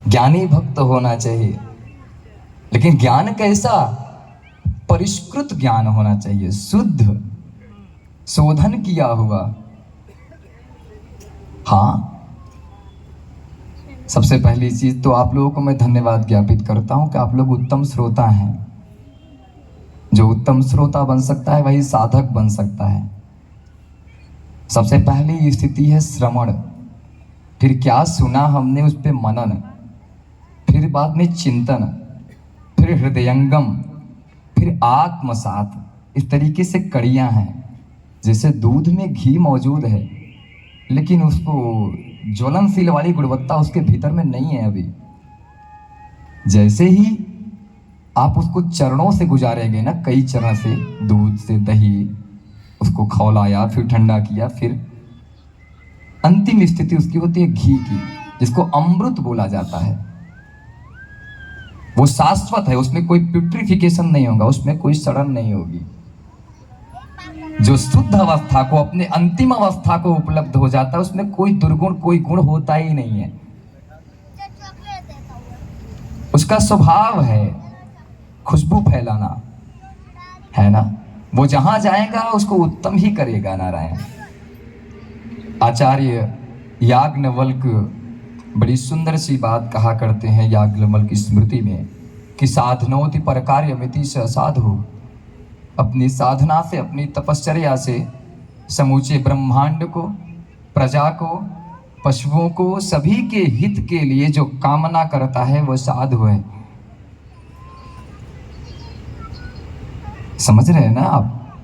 ज्ञानी भक्त होना चाहिए, लेकिन ज्ञान कैसा? परिष्कृत ज्ञान होना चाहिए, शुद्ध, शोधन किया हुआ। हाँ, सबसे पहली चीज तो आप लोगों को मैं धन्यवाद ज्ञापित करता हूं कि आप लोग उत्तम श्रोता हैं। जो उत्तम श्रोता बन सकता है वही साधक बन सकता है। सबसे पहली स्थिति है श्रवण, फिर क्या सुना हमने उस पे मनन, फिर बाद में चिंतन, फिर हृदयंगम, फिर आत्मसात। इस तरीके से कड़ियां हैं। जैसे दूध में घी मौजूद है, लेकिन उसको ज्वलनशील वाली गुणवत्ता उसके भीतर में नहीं है अभी। जैसे ही आप उसको चरणों से गुजारेंगे ना, कई चरण से, दूध से दही, उसको खौलाया, फिर ठंडा किया, फिर अंतिम स्थिति उसकी होती है घी की, जिसको अमृत बोला जाता है। वो शाश्वत है, उसमें कोई प्यूट्रिफिकेशन नहीं होगा, उसमें कोई सड़न नहीं होगी। जो शुद्ध अवस्था को, अपने अंतिम अवस्था को उपलब्ध हो जाता है, उसमें कोई दुर्गुण, कोई गुण होता ही नहीं है। उसका स्वभाव है खुशबू फैलाना, है ना। वो जहां जाएगा उसको उत्तम ही करेगा नारायण। आचार्य याज्ञवल्क बड़ी सुंदर सी बात कहा करते हैं याज्ञवल्क की स्मृति में कि साधनोति परकार्यमिति स साधु। अपनी साधना से, अपनी तपश्चर्या से समूचे ब्रह्मांड को, प्रजा को, पशुओं को, सभी के हित के लिए जो कामना करता है वो साधु है। समझ रहे हैं ना आप?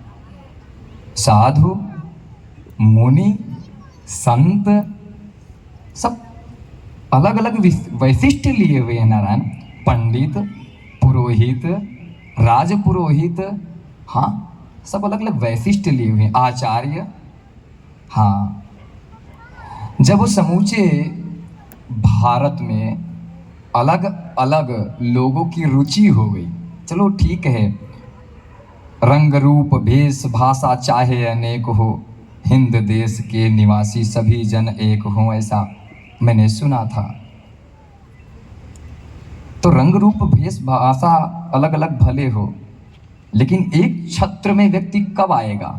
साधु, मुनि, संत, सब अलग अलग वैशिष्ट लिए हुए हैं नारायण। पंडित, पुरोहित, राजपुरोहित, हाँ, सब अलग अलग वैशिष्ट लिए हुए हैं। आचार्य, हाँ। जब वो समूचे भारत में अलग अलग लोगों की रुचि हो गई, चलो ठीक है, रंग रूप भेष भाषा चाहे अनेक हो, हिंद देश के निवासी सभी जन एक हो, ऐसा मैंने सुना था। तो रंग रूप भेष भाषा अलग अलग भले हो, लेकिन एक छत्र में व्यक्ति कब आएगा,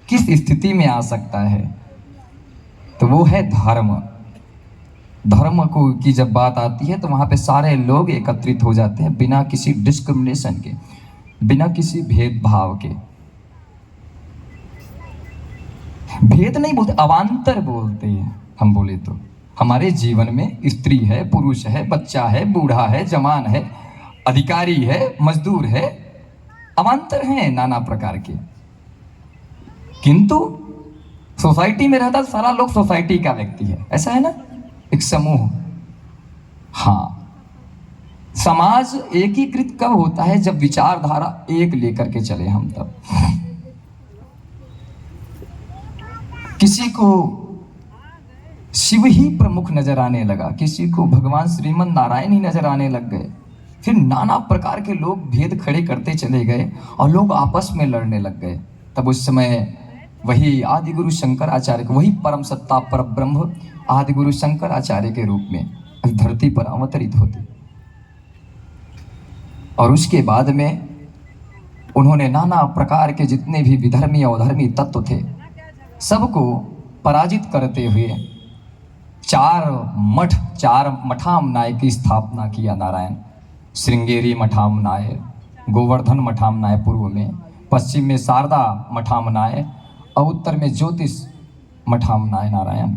किस स्थिति में आ सकता है? तो वो है धर्म। धर्म को की जब बात आती है तो वहां पे सारे लोग एकत्रित हो जाते हैं, बिना किसी डिस्क्रिमिनेशन के, बिना किसी भेदभाव के। भेद नहीं बोलते, अवान्तर बोलते हैं। हम बोले तो हमारे जीवन में स्त्री है, पुरुष है, बच्चा है, बूढ़ा है, जवान है, अधिकारी है, मजदूर है, अवान्तर हैं नाना प्रकार के। किंतु सोसाइटी में रहता सारा लोग सोसाइटी का व्यक्ति है, ऐसा है ना, एक समूह। हाँ, समाज एकीकृत कब होता है? जब विचारधारा एक लेकर के चले हम तब। किसी को शिव ही प्रमुख नजर आने लगा, किसी को भगवान श्रीमन नारायण ही नजर आने लग गए, फिर नाना प्रकार के लोग भेद खड़े करते चले गए और लोग आपस में लड़ने लग गए। तब उस समय वही आदि गुरु शंकराचार्य, वही परम सत्ता पर ब्रह्म आदि गुरु शंकराचार्य के रूप में इस धरती पर अवतरित होते, और उसके बाद में उन्होंने नाना प्रकार के जितने भी विधर्मी और अधर्मी तत्व थे सबको पराजित करते हुए चार मठामनाय की स्थापना किया नारायण। श्रृंगेरी मठामनाय, गोवर्धन मठामनाय पूर्व में, पश्चिम में शारदा मठामनाय और उत्तर में ज्योतिष मठामनाय नारायण।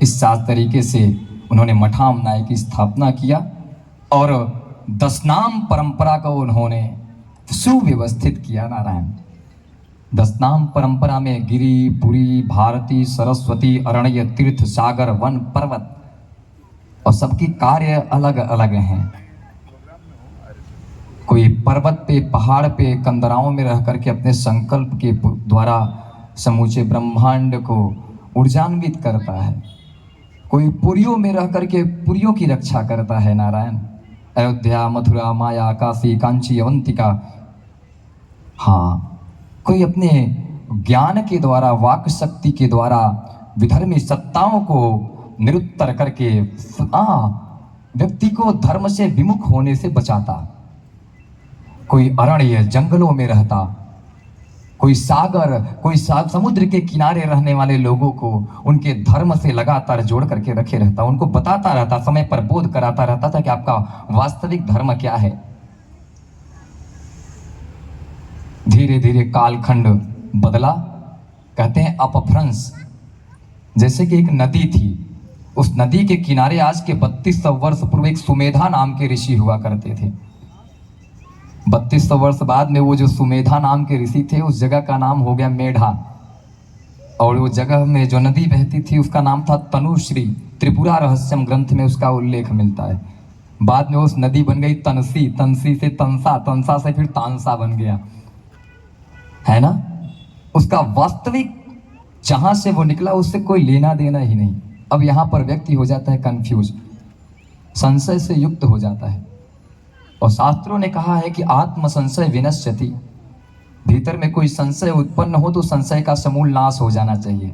इस 7 तरीके से उन्होंने मठामनाय की स्थापना किया और 10 नाम परंपरा को उन्होंने सुव्यवस्थित किया नारायण। 10 नाम परंपरा में गिरी, पुरी, भारती, सरस्वती, अरण्य, तीर्थ, सागर, वन, पर्वत, और सबकी कार्य अलग अलग हैं। कोई पर्वत पे, पहाड़ पे, कंदराओं में रह करके अपने संकल्प के द्वारा समूचे ब्रह्मांड को ऊर्जान्वित करता है। कोई पुरियों में रह करके पुरियों की रक्षा करता है नारायण। अयोध्या, मथुरा, माया, काशी, कांची, अवंतिका। हाँ, कोई अपने ज्ञान के द्वारा, वाक शक्ति के द्वारा विधर्मी सत्ताओं को निरुत्तर करके व्यक्ति को धर्म से विमुख होने से बचाता। कोई अरण्य जंगलों में रहता, कोई समुद्र के किनारे रहने वाले लोगों को उनके धर्म से लगातार जोड़ करके रखे रहता, उनको बताता रहता, समय पर बोध कराता रहता था कि आपका वास्तविक धर्म क्या है। धीरे धीरे कालखंड बदला। कहते हैं अपभ्रंश। जैसे कि एक नदी थी, उस नदी के किनारे आज के 3200 वर्ष पूर्व एक सुमेधा नाम के ऋषि हुआ करते थे। 3200 वर्ष बाद में वो जो सुमेधा नाम के ऋषि थे, उस जगह का नाम हो गया मेढा, और वो जगह में जो नदी बहती थी उसका नाम था तनुश्री। त्रिपुरा रहस्यम ग्रंथ में उसका उल्लेख मिलता है। बाद में उस नदी बन गई तनसी, तनसी से तंसा, तंसा से फिर तानसा बन गया, है ना। उसका वास्तविक जहां से वो निकला उससे कोई लेना देना ही नहीं। अब यहां पर व्यक्ति हो जाता है कंफ्यूज, संशय से युक्त हो जाता है। और शास्त्रों ने कहा है कि आत्म संशय विनश्यति, भीतर में कोई संशय उत्पन्न हो तो संशय का समूल नाश हो जाना चाहिए,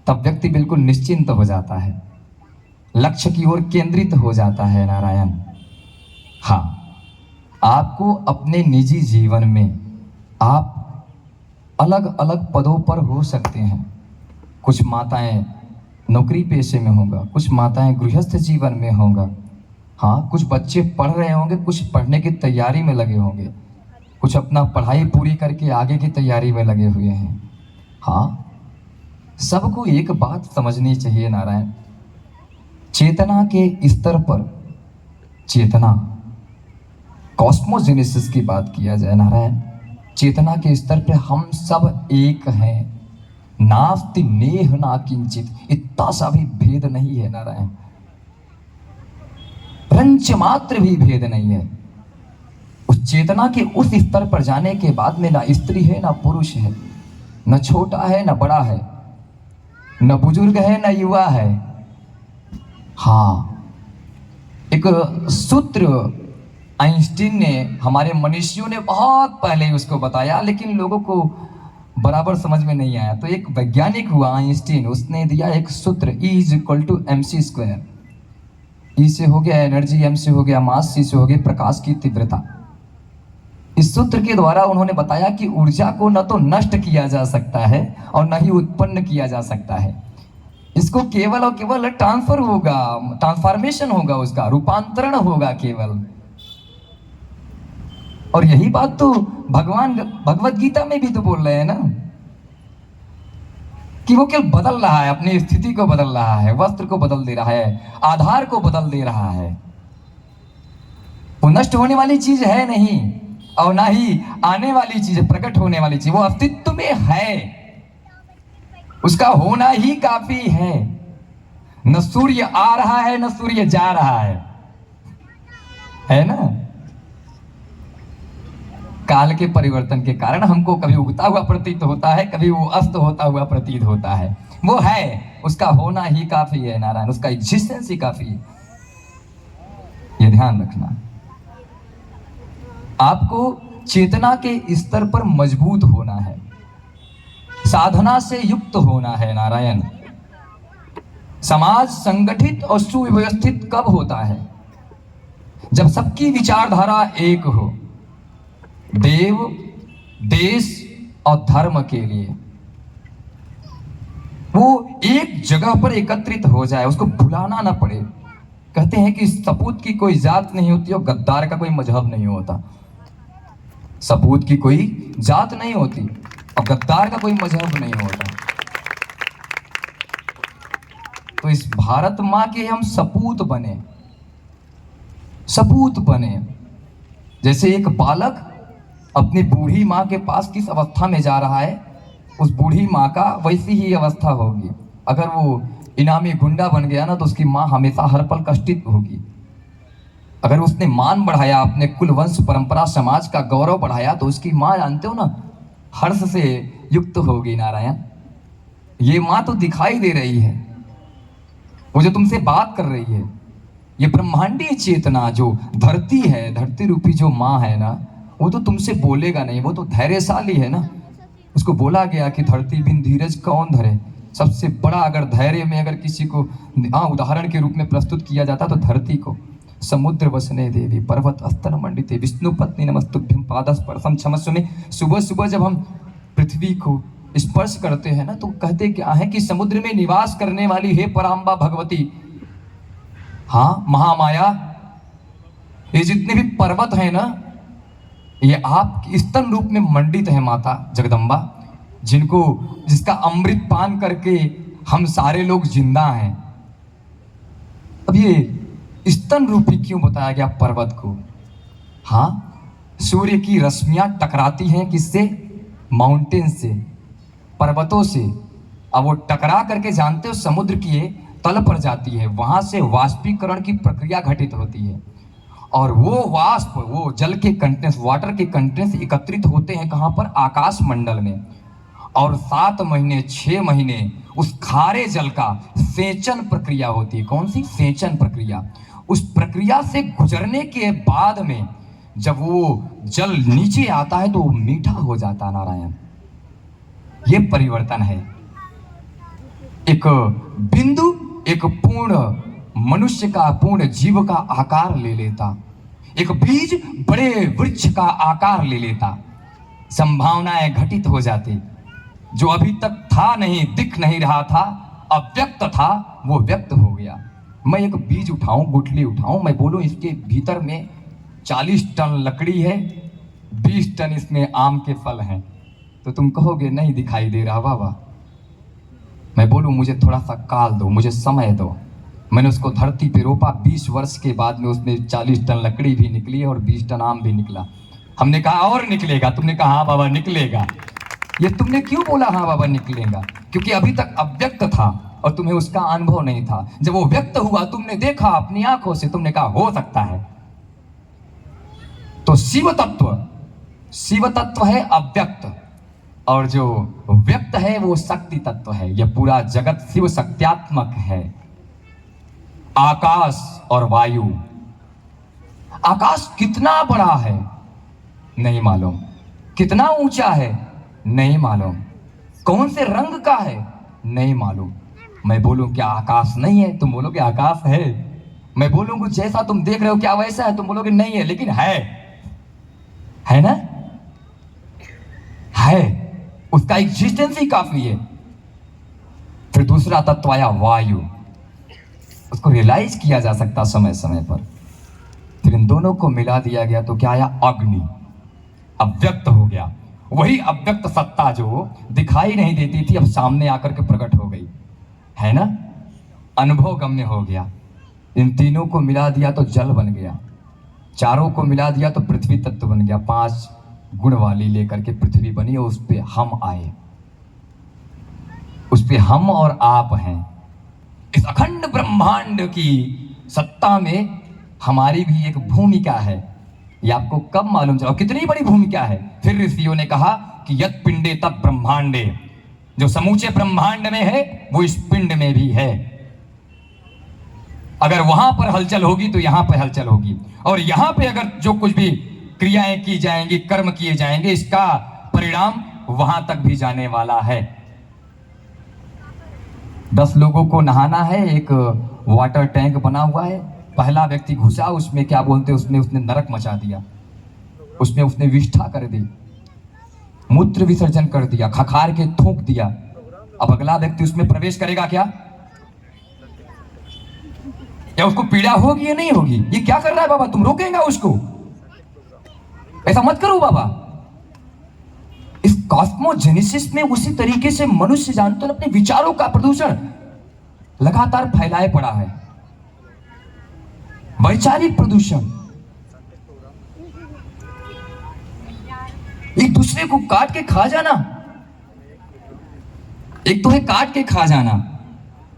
तब व्यक्ति बिल्कुल निश्चिंत हो जाता है, लक्ष्य की ओर केंद्रित हो जाता है। नारायण, हाँ, आपको अपने निजी जीवन में आप अलग अलग पदों पर हो सकते हैं। कुछ माताएं नौकरी पेशे में होगा, कुछ माताएं गृहस्थ जीवन में होगा, हाँ, कुछ बच्चे पढ़ रहे होंगे, कुछ पढ़ने की तैयारी में लगे होंगे, कुछ अपना पढ़ाई पूरी करके आगे की तैयारी में लगे हुए हैं। हाँ, सबको एक बात समझनी चाहिए नारायण, चेतना के स्तर पर, चेतना कॉस्मोजेनेसिस की बात किया जाए नारायण, चेतना के स्तर पे हम सब एक हैं। नास्ति नेह ना किंचित, इतना सा भी भेद नहीं है नारायण, रंच मात्र भी भेद नहीं है। उस चेतना के उस स्तर पर जाने के बाद में ना स्त्री है ना पुरुष है, न छोटा है न बड़ा है, न बुजुर्ग है न युवा है। हाँ, एक सूत्र आइंस्टीन ने, हमारे मनीषियों ने बहुत पहले ही उसको बताया, लेकिन लोगों को बराबर समझ में नहीं आया। तो एक वैज्ञानिक हुआ आइंस्टीन, उसने दिया एक सूत्र, E=mc²। E से हो गया एनर्जी, M से हो गया मास, C से हो गया प्रकाश की तीव्रता। इस सूत्र के द्वारा उन्होंने बताया कि ऊर्जा को न तो नष्ट किया जा सकता है और न ही उत्पन्न किया जा सकता है, इसको केवल और केवल ट्रांसफर होगा, ट्रांसफॉर्मेशन होगा, उसका रूपांतरण होगा केवल। और यही बात तो भगवान भगवत गीता में भी तो बोल रहे हैं ना, कि वो केवल बदल रहा है, अपनी स्थिति को बदल रहा है, वस्त्र को बदल दे रहा है, आधार को बदल दे रहा है। वो नष्ट होने वाली चीज है नहीं, और ना ही आने वाली चीज, प्रकट होने वाली चीज, वो अस्तित्व में है, उसका होना ही काफी है। न सूर्य आ रहा है न सूर्य जा रहा है ना। काल के परिवर्तन के कारण हमको कभी उगता हुआ प्रतीत होता है, कभी वो अस्त होता हुआ प्रतीत होता है। वो है, उसका होना ही काफी है नारायण, उसका एग्जिस्टेंस ही काफी है। ये ध्यान रखना, आपको चेतना के स्तर पर मजबूत होना है, साधना से युक्त होना है नारायण। समाज संगठित और सुव्यवस्थित कब होता है? जब सबकी विचारधारा एक हो, देव, देश और धर्म के लिए वो एक जगह पर एकत्रित हो जाए, उसको भुलाना ना पड़े। कहते हैं कि सपूत की कोई जात नहीं होती और गद्दार का कोई मजहब नहीं होता। सपूत की कोई जात नहीं होती और गद्दार का कोई मजहब नहीं होता। तो इस भारत माँ के हम सपूत बने, सपूत बने। जैसे एक बालक अपनी बूढ़ी माँ के पास किस अवस्था में जा रहा है, उस बूढ़ी माँ का वैसी ही अवस्था होगी। अगर वो इनामी गुंडा बन गया ना, तो उसकी माँ हमेशा हर पल कष्टित होगी। अगर उसने मान बढ़ाया, अपने कुल वंश परंपरा समाज का गौरव बढ़ाया, तो उसकी माँ, जानते हो ना, हर्ष से युक्त होगी नारायण। ये माँ तो दिखाई दे रही है, वो जो तुमसे बात कर रही है, ये ब्रह्मांडीय चेतना जो धरती है, धरती रूपी जो माँ है ना, वो तो तुमसे बोलेगा नहीं, वो तो धैर्यशाली है ना। उसको बोला गया कि धरती बिन धीरज कौन धरे, सबसे बड़ा अगर धैर्य में अगर किसी को उदाहरण के रूप में प्रस्तुत किया जाता तो धरती को। समुद्र वसने देवी पर्वत अस्तर मंडिते विष्णु पत्नी नमस्तुभ्यं पादस्पर्शम क्षमस्व में सुबह सुबह जब हम पृथ्वी को स्पर्श करते हैं ना तो कहते क्या है कि समुद्र में निवास करने वाली हे पराम्बा भगवती, हाँ महामाया, ये जितने भी पर्वत हैं ना ये आप स्तन रूप में मंडित है माता जगदम्बा, जिसका अमृत पान करके हम सारे लोग जिंदा हैं। अब ये स्तन रूपी क्यों बताया गया पर्वत को? हाँ, सूर्य की रश्मियां टकराती हैं किससे? माउंटेन से, पर्वतों से। अब वो टकरा करके जानते हो समुद्र के तल पर जाती है, वहां से वाष्पीकरण की प्रक्रिया घटित होती है और वो वाष्प, वो जल के कंटेंट्स, वाटर के कंटेंट्स एकत्रित होते हैं कहाँ पर? आकाश मंडल में। और 7 महीने 6 महीने उस खारे जल का सेचन प्रक्रिया होती है। कौन सी? सेचन प्रक्रिया। उस प्रक्रिया से गुजरने के बाद में जब वो जल नीचे आता है तो वो मीठा हो जाता है। नारायण, ये परिवर्तन है। एक बिंदु एक पूर्ण मनुष्य का, पूर्ण जीव का आकार ले लेता, एक बीज बड़े वृक्ष का आकार ले लेता, संभावनाएं घटित हो जाती। जो अभी तक था नहीं, दिख नहीं रहा था, अव्यक्त था, वो व्यक्त हो गया। मैं एक बीज उठाऊं, गुठली उठाऊं, मैं बोलूं इसके भीतर में 40 टन लकड़ी है, 20 टन इसमें आम के फल हैं, तो तुम कहोगे नहीं दिखाई दे रहा बाबा। मैं बोलूं मुझे थोड़ा सा काल दो, मुझे समय दो। मैंने उसको धरती पे रोपा, 20 वर्ष के बाद में उसमें 40 टन लकड़ी भी निकली और 20 टन आम भी निकला। हमने कहा और निकलेगा, तुमने कहा हाँ बाबा निकलेगा। ये तुमने क्यों बोला हाँ बाबा निकलेगा? क्योंकि अभी तक अव्यक्त था और तुम्हें उसका अनुभव नहीं था। जब वो व्यक्त हुआ, तुमने देखा अपनी आंखों से, तुमने कहा हो सकता है। तो शिव तत्व है अव्यक्त, और जो व्यक्त है वो शक्ति तत्व है। यह पूरा जगत शिव शक्त्यात्मक है। आकाश और वायु, आकाश कितना बड़ा है नहीं मालूम, कितना ऊंचा है नहीं मालूम, कौन से रंग का है नहीं मालूम। मैं बोलूं क्या आकाश नहीं है? तुम बोलोगे आकाश है। मैं बोलूंगा जैसा तुम देख रहे हो क्या वैसा है? तुम बोलोगे नहीं है, लेकिन है ना? है, उसका एग्जिस्टेंस ही काफी है। फिर दूसरा तत्व आया वायु, उसको रियलाइज किया जा सकता समय समय पर। फिर इन दोनों को मिला दिया गया तो क्या आया? अग्नि, अव्यक्त हो गया। वही अव्यक्त सत्ता जो दिखाई नहीं देती थी अब सामने आकर के प्रकट हो गई, है ना? अनुभव गम्य हो गया। इन तीनों को मिला दिया तो जल बन गया, चारों को मिला दिया तो पृथ्वी तत्व बन गया। 5 गुण वाली लेकर के पृथ्वी बनी और उस पे हम आए, उस पे हम और आप हैं। इस अखंड ब्रह्मांड की सत्ता में हमारी भी एक भूमिका है। ये आपको कब मालूम चला? कितनी बड़ी भूमिका है? फिर ऋषियों ने कहा कि यत् पिंडे तत् ब्रह्मांडे, जो समूचे ब्रह्मांड में है वो इस पिंड में भी है। अगर वहां पर हलचल होगी तो यहां पर हलचल होगी, और यहां पे अगर जो कुछ भी क्रियाएं की जाएंगी, कर्म किए जाएंगे, इसका परिणाम वहां तक भी जाने वाला है। 10 लोगों को नहाना है, एक वाटर टैंक बना हुआ है। पहला व्यक्ति घुसा, उसमें क्या बोलते, उसने नरक मचा दिया, उसमें उसने विष्ठा कर दी, मूत्र विसर्जन कर दिया, खखार के थूक दिया। अब अगला व्यक्ति उसमें प्रवेश करेगा क्या? या उसको पीड़ा होगी या नहीं होगी? ये क्या कर रहा है बाबा? तुम रोकेगा उसको? ऐसा मत करो बाबा। इस कॉस्मोजेनेसिस में उसी तरीके से मनुष्य जानते हो अपने विचारों का प्रदूषण लगातार फैलाए पड़ा है, वैचारिक प्रदूषण। एक दूसरे को काट के खा जाना, एक तो है काट के खा जाना,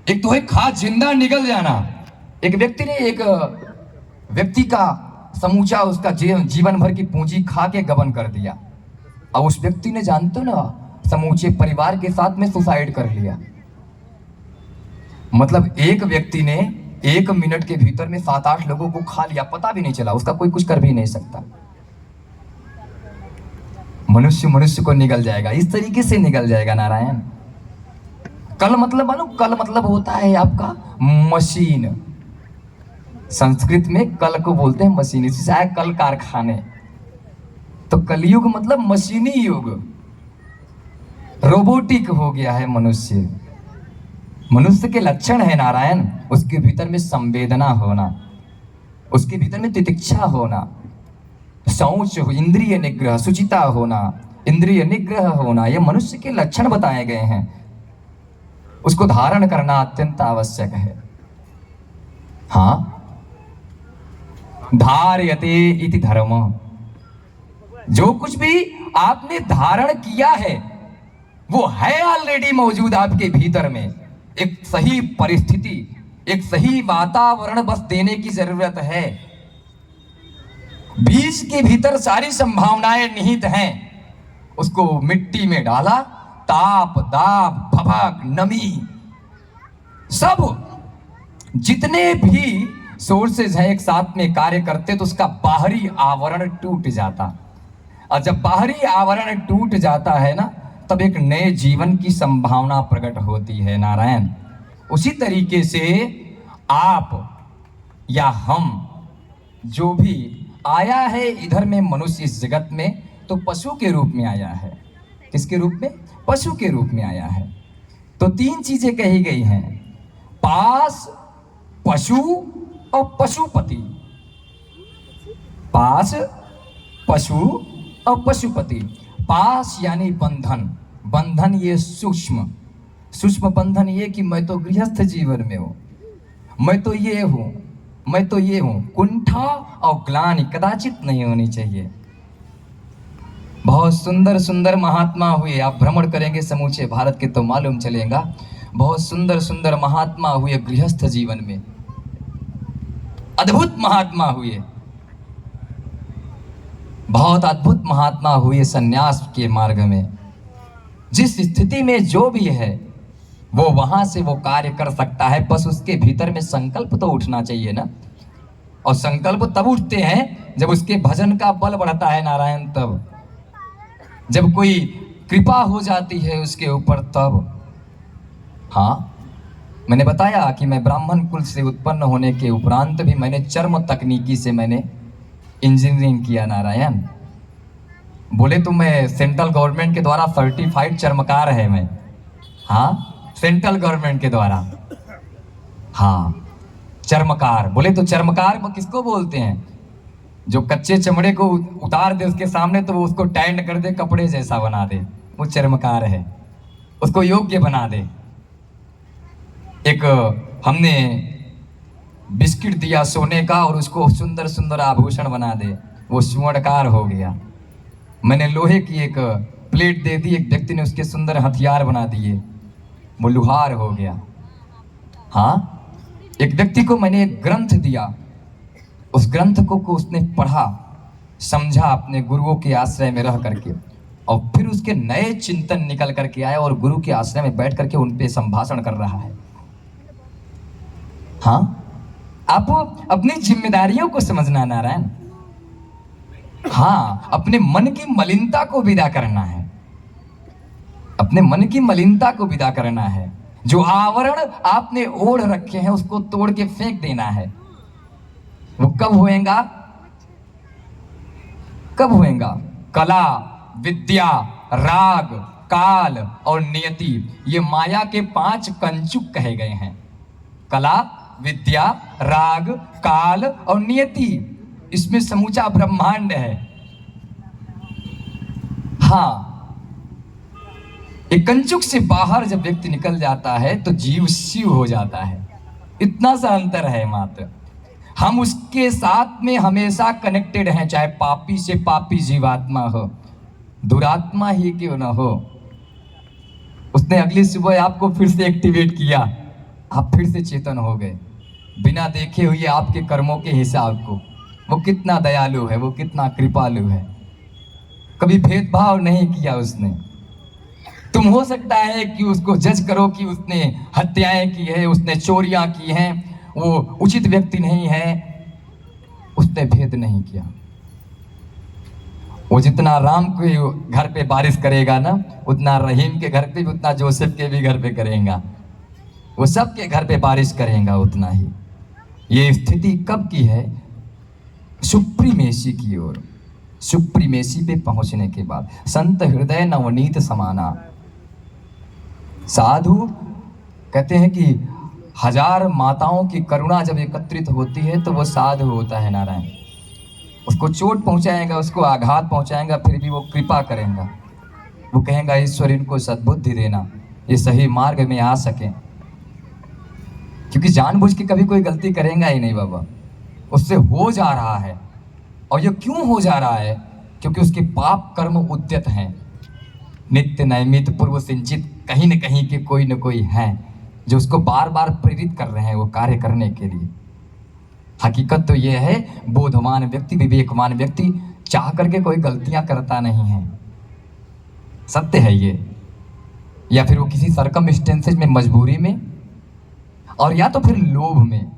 एक तो है खा जिंदा निगल जाना। एक व्यक्ति ने एक व्यक्ति का समूचा उसका जीवन भर की पूंजी खा के गबन कर दिया, और उस व्यक्ति ने जानते हो ना समूचे परिवार के साथ में सुसाइड कर लिया। मतलब एक व्यक्ति ने 1 मिनट के भीतर में 7-8 लोगों को खा लिया, पता भी नहीं चला, उसका कोई कुछ कर भी नहीं सकता। मनुष्य को निगल जाएगा, इस तरीके से निगल जाएगा नारायण। कल मतलब मानो, कल मतलब होता है आपका मशीन। संस्कृत में कल को बोलते हैं मशीन, इसी से आया कल कारखाने। तो कलयुग मतलब मशीनी युग, रोबोटिक हो गया है मनुष्य। मनुष्य के लक्षण है नारायण, उसके भीतर में संवेदना होना, उसके भीतर में तितिक्षा होना, शौच, इंद्रिय निग्रह, शुचिता होना, इंद्रिय निग्रह होना, ये मनुष्य के लक्षण बताए गए हैं। उसको धारण करना अत्यंत आवश्यक है। हाँ, धार्यते इति धर्म, जो कुछ भी आपने धारण किया है वो है ऑलरेडी मौजूद आपके भीतर में। एक सही परिस्थिति, एक सही वातावरण बस देने की जरूरत है। बीज के भीतर सारी संभावनाएं निहित हैं, उसको मिट्टी में डाला, ताप, दाब, भभक, नमी, सब जितने भी सोर्सेज हैं एक साथ में कार्य करते तो उसका बाहरी आवरण टूट जाता। और जब बाहरी आवरण टूट जाता है ना, तब एक नए जीवन की संभावना प्रकट होती है नारायण। उसी तरीके से आप या हम जो भी आया है इधर में मनुष्य इस जगत में, तो पशु के रूप में आया है। किसके रूप में? पशु के रूप में आया है। तो तीन चीजें कही गई हैं, पास, पशु और पशुपति। पास, पशु और पशुपति। पास यानी बंधन, बंधन ये सूक्ष्म, सूक्ष्म बंधन ये कि मैं तो गृहस्थ जीवन में हूं, मैं तो ये हूं, मैं तो ये हूं। कुंठा और ग्लानि कदाचित नहीं होनी चाहिए। बहुत सुंदर सुंदर महात्मा हुए, आप भ्रमण करेंगे समूचे भारत के तो मालूम चलेगा। बहुत सुंदर सुंदर महात्मा हुए गृहस्थ जीवन में, अद्भुत महात्मा हुए, बहुत अद्भुत महात्मा हुए सन्यास के मार्ग में। जिस स्थिति में जो भी है वो वहां से वो कार्य कर सकता है, बस उसके भीतर में संकल्प तो उठना चाहिए ना। और संकल्प तब उठते हैं जब उसके भजन का बल बढ़ता है नारायण, तब जब कोई कृपा हो जाती है उसके ऊपर, तब। हाँ, मैंने बताया कि मैं ब्राह्मण कुल से उत्पन्न होने के उपरांत भी मैंने चर्म तकनीकी से मैंने इंजीनियरिंग किया नारायण। बोले तो मैं सेंट्रल गवर्नमेंट के द्वारा सर्टिफाइड चर्मकार है मैं। हाँ, सेंट्रल गवर्नमेंट के द्वारा। हाँ, चर्मकार। बोले तो चर्मकार वो किसको बोलते हैं? जो कच्चे चमड़े को उतार दे उसके सामने तो वो उसको टैंड कर दे, कपड़े जैसा बना दे, वो चर्मकार है। उसको योग्य बना दे। एक हमने बिस्किट दिया सोने का और उसको सुंदर सुंदर आभूषण बना दे, वो स्वर्णकार हो गया। मैंने लोहे की एक प्लेट दे दी, एक व्यक्ति ने उसके सुंदर हथियार बना दिए, वो लुहार हो गया। हाँ, एक व्यक्ति को मैंने एक ग्रंथ दिया, उस ग्रंथ को उसने पढ़ा, समझा अपने गुरुओं के आश्रय में रह करके, और फिर उसके नए चिंतन निकल करके आया और गुरु के आश्रय में बैठ करके उन पे संभाषण कर रहा है। हाँ, आप अपनी जिम्मेदारियों को समझना नारायण। हाँ, अपने मन की मलिनता को विदा करना है, अपने मन की मलिनता को विदा करना है। जो आवरण आपने ओढ़ रखे हैं उसको तोड़ के फेंक देना है। वो कब होएगा? कब होएगा? कला, विद्या, राग, काल और नियति, ये माया के 5 कंचुक कहे गए हैं। कला, विद्या, राग, काल और नियति, इसमें समूचा ब्रह्मांड है। हाँ, एक कंचुक से बाहर जब व्यक्ति निकल जाता है तो जीव शिव हो जाता है। इतना सा अंतर है मात्र। हम उसके साथ में हमेशा कनेक्टेड हैं, चाहे पापी से पापी जीवात्मा हो, दुरात्मा ही क्यों ना हो। उसने अगली सुबह आपको फिर से एक्टिवेट किया, आप फिर से चेतन हो गए, बिना देखे हुए आपके कर्मों के हिसाब को। वो कितना दयालु है, वो कितना कृपालु है, कभी भेदभाव नहीं किया उसने। तुम हो सकता है कि उसको जज करो कि उसने हत्याएं की है, उसने चोरियां की हैं, वो उचित व्यक्ति नहीं है। उसने भेद नहीं किया। वो जितना राम के घर पे बारिश करेगा ना, उतना रहीम के घर पे भी, उतना जोसेफ के भी घर पे करेगा। वो सबके घर पे बारिश करेगा उतना ही। ये स्थिति कब की है? सुप्रीमेसी की ओर, सुप्रीमेसी पे पहुंचने के बाद। संत हृदय नवनीत समाना। साधु कहते हैं कि 1000 माताओं की करुणा जब एकत्रित होती है तो वो साधु होता है नारायण। उसको चोट पहुंचाएगा, उसको आघात पहुंचाएगा, फिर भी वो कृपा करेगा। वो कहेगा ईश्वर इनको सद्बुद्धि देना, ये सही मार्ग में आ सके। क्योंकि जानबूझ के कभी कोई गलती करेगा ही नहीं बाबा, उससे हो जा रहा है। और ये क्यों हो जा रहा है? क्योंकि उसके पाप कर्म उद्यत हैं, नित्य नैमित पूर्व सिंचित, कहीं न कहीं के कोई न कोई हैं जो उसको बार बार प्रेरित कर रहे हैं वो कार्य करने के लिए। हकीकत तो ये है, बोधवान व्यक्ति, विवेकवान व्यक्ति चाह करके कोई गलतियां करता नहीं है, सत्य है ये। या फिर वो किसी सर्कमस्टेंसेस में, मजबूरी में, और या तो फिर लोभ में।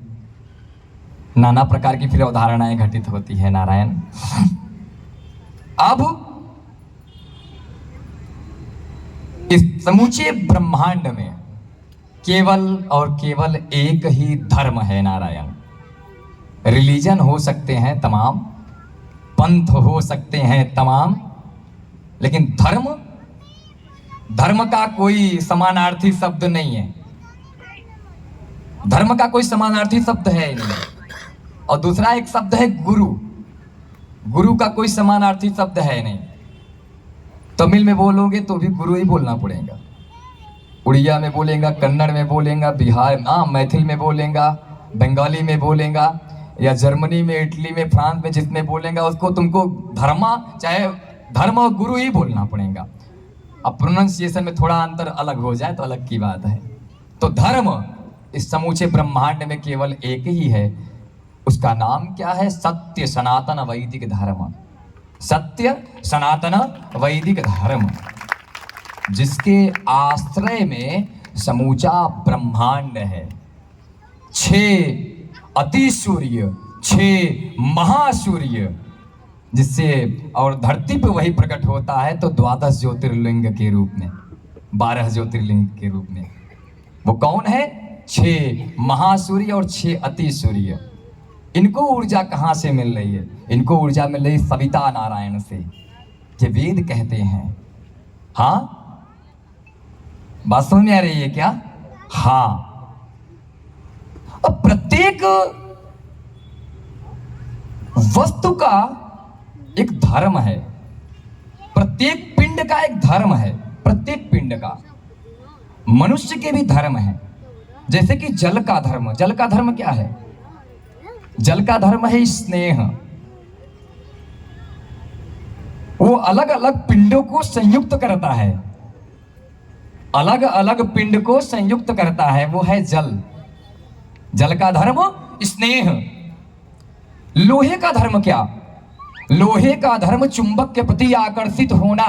नाना प्रकार की फिर अवधारणाएं घटित होती है नारायण। अब इस समूचे ब्रह्मांड में केवल और केवल एक ही धर्म है नारायण। रिलीजन हो सकते हैं तमाम, पंथ हो सकते हैं तमाम, लेकिन धर्म, धर्म का कोई समानार्थी शब्द नहीं है। धर्म का कोई समानार्थी शब्द है ही नहीं। और दूसरा एक शब्द है गुरु। गुरु का कोई समानार्थी शब्द है नहीं। तमिल में बोलोगे तो भी गुरु ही बोलना पड़ेगा, उड़िया में बोलेगा, कन्नड़ में बोलेगा, बिहार मैथिल में बोलेगा, बंगाली में बोलेगा, या जर्मनी में, इटली में, फ्रांस में, जिसमें बोलेगा उसको तुमको धर्मा, चाहे धर्म और गुरु ही बोलना पड़ेगा। अब प्रोनाउंसिएशन में थोड़ा अंतर अलग हो जाए तो अलग की बात है। तो धर्म इस समूचे ब्रह्मांड में केवल एक ही है। उसका नाम क्या है? सत्य सनातन वैदिक धर्म। सत्य सनातन वैदिक धर्म, जिसके आश्रय में समूचा ब्रह्मांड है। 6 अति सूर्य, 6 महासूर्य, जिससे और धरती पे वही प्रकट होता है तो 12 ज्योतिर्लिंग के रूप में, 12 ज्योतिर्लिंग के रूप में। वो कौन है? 6 महासूर्य और 6 अति सूर्य। इनको ऊर्जा कहाँ से मिल रही है? इनको ऊर्जा मिल रही सविता नारायण से, ये वेद कहते हैं। हाँ, बात समझ में आ रही है क्या? हाँ। अब प्रत्येक वस्तु का एक धर्म है, प्रत्येक पिंड का एक धर्म है, प्रत्येक पिंड का। मनुष्य के भी धर्म है। जैसे कि जल का धर्म, जल का धर्म क्या है? जल का धर्म है स्नेह। वो अलग अलग पिंडों को संयुक्त करता है, अलग अलग पिंड को संयुक्त करता है, वो है जल। जल का धर्म स्नेह। लोहे का धर्म क्या? लोहे का धर्म चुंबक के प्रति आकर्षित होना,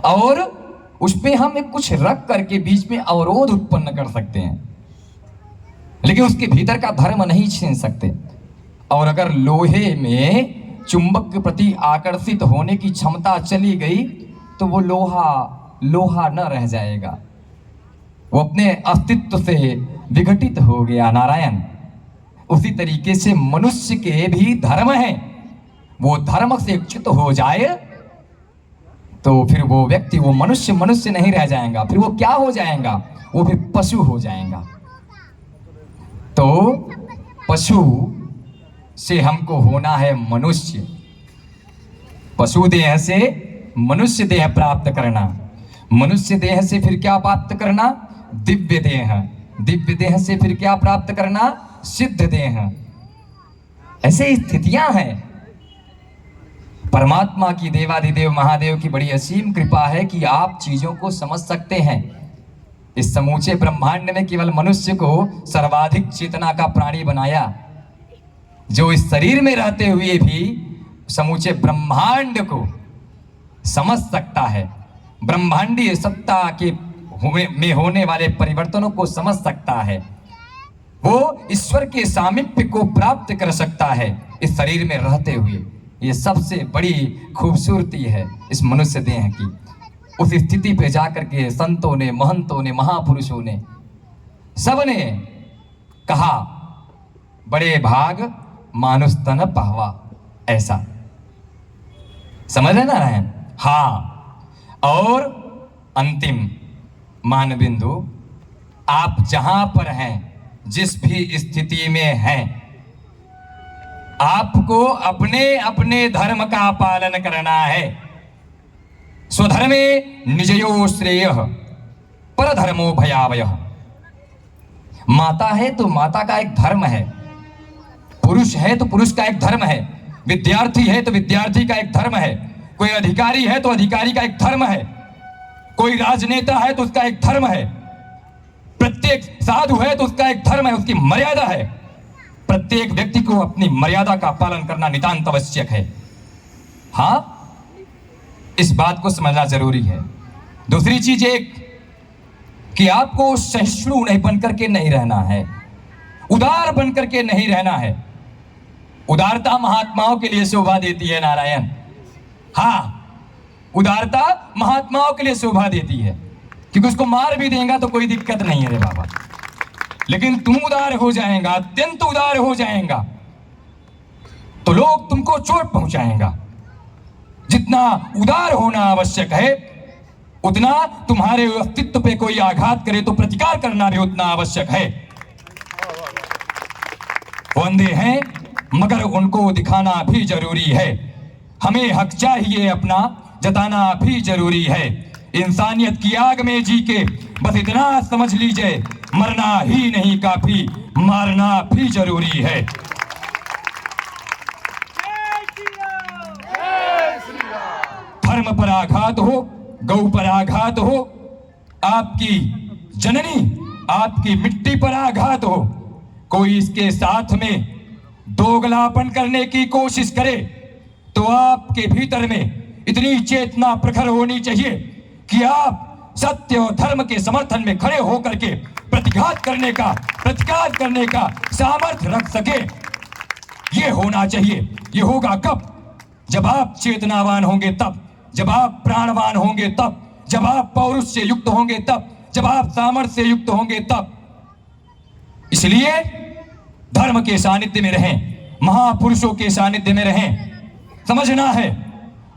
और उसमें हम एक कुछ रख करके बीच में अवरोध उत्पन्न कर सकते हैं, लेकिन उसके भीतर का धर्म नहीं छीन सकते। और अगर लोहे में चुंबक के प्रति आकर्षित होने की क्षमता चली गई तो वो लोहा लोहा न रह जाएगा, वो अपने अस्तित्व से विघटित हो गया नारायण। उसी तरीके से मनुष्य के भी धर्म है। वो धर्म से च्युत हो जाए तो फिर वो व्यक्ति, वो मनुष्य मनुष्य नहीं रह जाएगा, फिर वो क्या हो जाएगा? वो फिर पशु हो जाएगा। तो पशु से हमको होना है मनुष्य, पशु देह से मनुष्य देह प्राप्त करना, मनुष्य देह से फिर क्या प्राप्त करना? दिव्य देह, दिव्य देह से फिर क्या प्राप्त करना? सिद्ध देह। ऐसे स्थितियां हैं। परमात्मा की, देवाधिदेव महादेव की बड़ी असीम कृपा है कि आप चीजों को समझ सकते हैं। इस समूचे ब्रह्मांड में केवल मनुष्य को सर्वाधिक चेतना का प्राणी बनाया, जो इस शरीर में रहते हुए भी समूचे ब्रह्मांड को समझ सकता है, ब्रह्मांडीय सत्ता के में होने वाले परिवर्तनों को समझ सकता है, वो ईश्वर के सामीप्य को प्राप्त कर सकता है इस शरीर में रहते हुए। ये सबसे बड़ी खूबसूरती है इस मनुष्य देह की। उस स्थिति पे जाकर के संतों ने, महंतों ने, महापुरुषों ने, सबने कहा बड़े भाग मानुष तन पावा, ऐसा समझ रहे नारायण। हाँ, और अंतिम मान बिंदु, आप जहां पर हैं, जिस भी स्थिति में हैं, आपको अपने अपने धर्म का पालन करना है। स्वधर्मे निजयो श्रेयः परधर्मो भयावयः। माता है तो माता का एक धर्म है, पुरुष है तो पुरुष का एक धर्म है, विद्यार्थी है तो विद्यार्थी का एक धर्म है, कोई अधिकारी है तो अधिकारी का एक धर्म है, कोई राजनेता है तो उसका एक धर्म है, प्रत्येक साधु है तो उसका एक धर्म है, उसकी मर्यादा है। प्रत्येक व्यक्ति को अपनी मर्यादा का पालन करना नितांत आवश्यक है। हां, इस बात को समझना जरूरी है। दूसरी चीज एक कि आपको सहिष्णु नहीं बनकर के नहीं रहना है, उदार बनकर के नहीं रहना है। उदारता महात्माओं के लिए शोभा देती है नारायण। हां, उदारता महात्माओं के लिए शोभा देती है, क्योंकि उसको मार भी देगा तो कोई दिक्कत नहीं है रे बाबा। लेकिन तुम उदार हो जाएगा, अत्यंत उदार हो जाएगा, तो लोग तुमको चोट पहुंचाएगा। जितना उदार होना आवश्यक है, उतना तुम्हारे अस्तित्व पे कोई आघात करे तो प्रतिकार करना भी उतना आवश्यक है। वो अंधे हैं मगर उनको दिखाना भी जरूरी है। हमें हक चाहिए अपना जताना भी जरूरी है। इंसानियत की आग में जी के बस इतना समझ लीजिए, मरना ही नहीं काफी, मारना भी जरूरी है। धर्म पर आघात हो, गौ पर आघात हो, आपकी जननी, आपकी मिट्टी पर आघात हो, कोई इसके साथ में दोगलापन करने की कोशिश करे तो आपके भीतर में इतनी चेतना प्रखर होनी चाहिए कि आप सत्य और धर्म के समर्थन में खड़े होकर के प्रतिघात करने का, प्रतिकार करने का सामर्थ्य रख सके। ये होना चाहिए। ये होगा कब? जब आप चेतनावान होंगे, तब जब आप प्राणवान होंगे, तब जब आप पौरुष से युक्त होंगे, तब जब आप सामर्थ्य से युक्त होंगे, तब। इसलिए धर्म के सानिध्य में रहें, महापुरुषों के सानिध्य में रहें। समझना है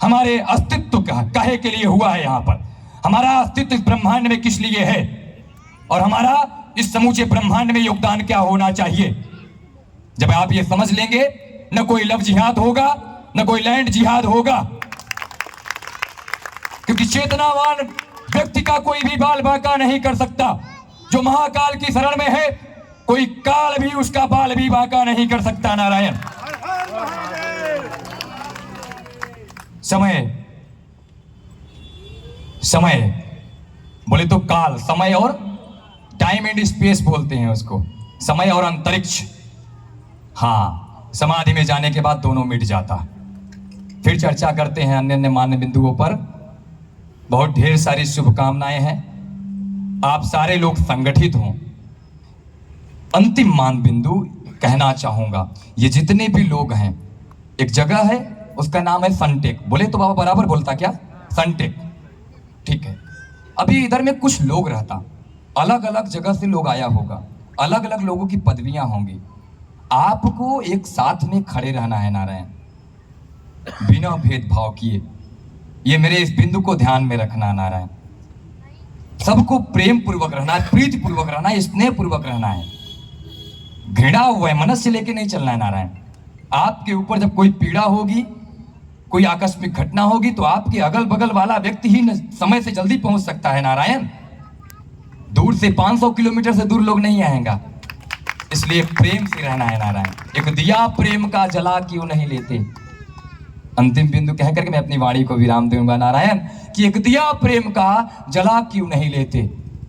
हमारे अस्तित्व का काहे के लिए हुआ है, यहां पर हमारा अस्तित्व इस ब्रह्मांड में किस लिए है, और हमारा इस समूचे ब्रह्मांड में योगदान क्या होना चाहिए। जब आप ये समझ लेंगे, न कोई लव जिहाद होगा, न कोई लैंड जिहाद होगा, क्योंकि चेतनावान व्यक्ति का कोई भी बाल बांका नहीं कर सकता। जो महाकाल की शरण में है, कोई काल भी उसका बाल भी बांका नहीं कर सकता। नारायण। समय बोले तो काल, समय और टाइम एंड स्पेस बोलते हैं उसको, समय और अंतरिक्ष। हाँ, समाधि में जाने के बाद दोनों मिट जाता। फिर चर्चा करते हैं अन्य अन्य मान्य बिंदुओं पर। बहुत ढेर सारी शुभकामनाएं हैं, आप सारे लोग संगठित हों। अंतिम मान बिंदु कहना चाहूंगा, ये जितने भी लोग हैं, एक जगह है उसका नाम है सनटेक। बोले तो बाबा बराबर बोलता क्या? सनटेक, ठीक है। अभी इधर में कुछ लोग रहता, अलग अलग जगह से लोग आया होगा, अलग अलग लोगों की पदवियां होंगी। आपको एक साथ में खड़े रहना है नारायण, बिना भेदभाव किए। ये मेरे इस बिंदु को ध्यान में रखना नारायण। सबको प्रेम पूर्वक रहना है, प्रीति पूर्वक रहना है, स्नेह पूर्वक रहना है। घृणा वैमनस्य लेके नहीं चलना है नारायण। आपके ऊपर जब कोई पीड़ा होगी, कोई आकस्मिक घटना होगी, तो आपके अगल बगल वाला व्यक्ति ही समय से जल्दी पहुंच सकता है नारायण। दूर से 500 किलोमीटर से दूर लोग नहीं आएगा। इसलिए प्रेम से रहना है नारायण। एक दिया प्रेम का जला क्यों नहीं लेते। अंतिम बिंदु कह करके मैं अपनी वाणी को विराम दूंगा नारायण, कि एक दिया प्रेम का जला क्यों नहीं लेते,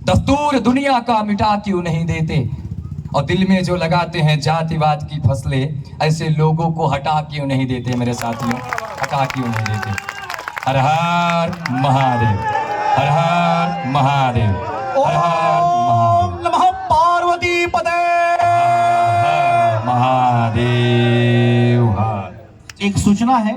दस्तूर दुनिया का मिटा क्यों नहीं देते, और दिल में जो लगाते हैं जातिवाद की फसलें, ऐसे लोगों को हटा क्यों नहीं देते मेरे साथियों, हटा क्यों नहीं देते। हर हर महादेव, हर हर महादेव, हर हर महादेव, नमः पार्वती पते महादेव। एक सूचना है,